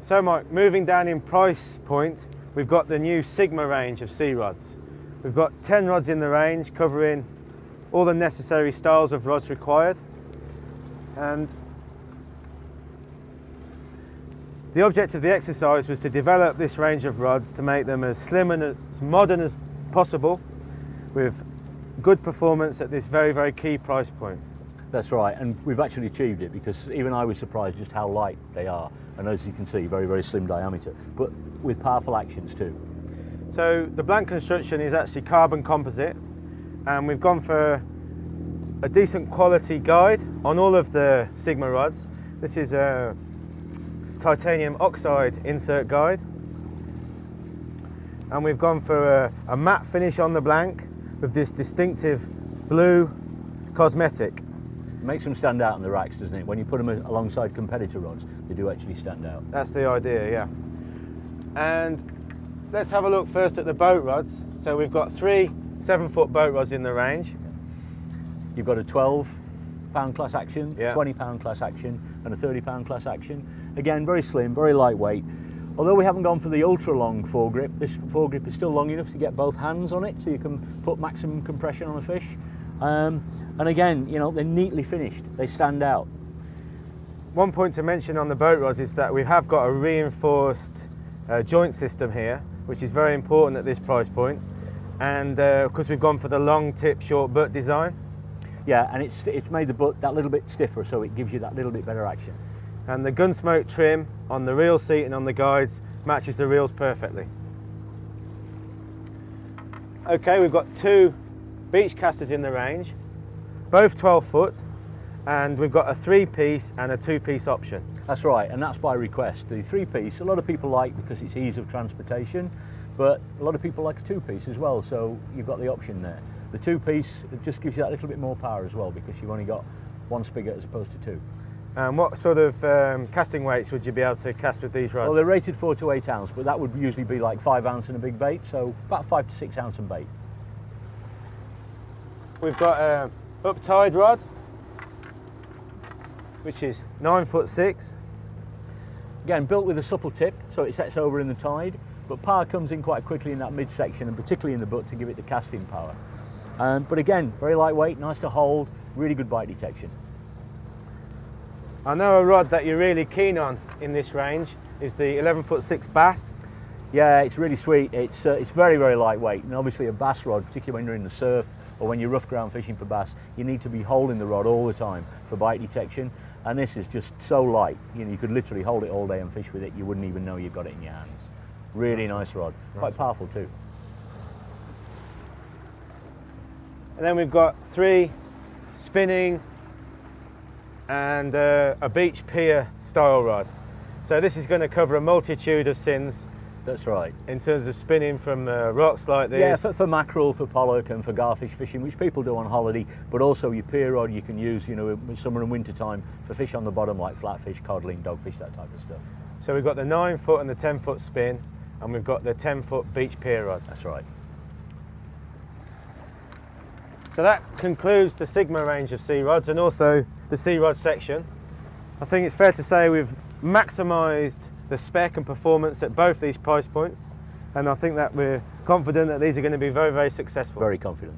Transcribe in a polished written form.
So Mike, moving down in price point, we've got the new Sigma range of sea rods. We've got 10 rods in the range covering all the necessary styles of rods required. And the object of the exercise was to develop this range of rods to make them as slim and as modern as possible with good performance at this very, very key price point. That's right, and we've actually achieved it, because even I was surprised just how light they are. And as you can see, very, very slim diameter, but with powerful actions too. So the blank construction is actually carbon composite, and we've gone for a decent quality guide on all of the Sigma rods. This is a titanium oxide insert guide, and we've gone for a matte finish on the blank with this distinctive blue cosmetic. It makes them stand out in the racks, doesn't it? When you put them alongside competitor rods, they do actually stand out. That's the idea, yeah. And let's have a look first at the boat rods. So we've got 3 7-foot boat rods in the range. You've got a 12-pound class action, yeah, 20-pound class action, and a 30-pound class action. Again, very slim, very lightweight. Although we haven't gone for the ultra-long foregrip, this foregrip is still long enough to get both hands on it, so you can put maximum compression on a fish. And again, you know, they're neatly finished. They stand out. One point to mention on the boat rods is that we have got a reinforced joint system here, which is very important at this price point. And of course, we've gone for the long tip, short butt design. Yeah, and it's made the butt that little bit stiffer, so it gives you that little bit better action. And the gunsmoke trim on the reel seat and on the guides matches the reels perfectly. Okay, we've got 2 beach casters in the range, both 12 foot, and we've got a 3-piece and a 2-piece option. That's right, and that's by request. The 3-piece, a lot of people like because it's ease of transportation, but a lot of people like a 2-piece as well, so you've got the option there. The 2-piece just gives you that little bit more power as well, because you've only got 1 spigot as opposed to 2. And what sort of casting weights would you be able to cast with these rods? Well, they're rated 4 to 8 ounce, but that would usually be like 5 ounce in a big bait, so about 5 to 6 ounce in bait. We've got a up-tide rod, which is 9'6". Again, built with a supple tip, so it sets over in the tide, but power comes in quite quickly in that midsection, and particularly in the butt to give it the casting power. But again, very lightweight, nice to hold, really good bite detection. I know a rod that you're really keen on in this range is the 11'6" bass. Yeah, it's really sweet. It's very, very lightweight, and obviously a bass rod, particularly when you're in the surf or when you're rough ground fishing for bass, you need to be holding the rod all the time for bite detection. And this is just so light. You know, you could literally hold it all day and fish with it. You wouldn't even know you've got it in your hands. Really nice rod, quite powerful too. And then we've got 3 spinning and a beach pier style rod. So this is going to cover a multitude of sins. That's right. In terms of spinning from rocks like this. Yeah, for mackerel, for pollock and for garfish fishing, which people do on holiday, but also your pier rod you can use, you know, in summer and winter time for fish on the bottom like flatfish, codling, dogfish, that type of stuff. So we've got the 9-foot and the 10-foot spin, and we've got the 10-foot beach pier rod. That's right. So that concludes the Sigma range of sea rods and also the sea rod section. I think it's fair to say we've maximised the spec and performance at both these price points, and I think that we're confident that these are going to be very, very successful. Very confident.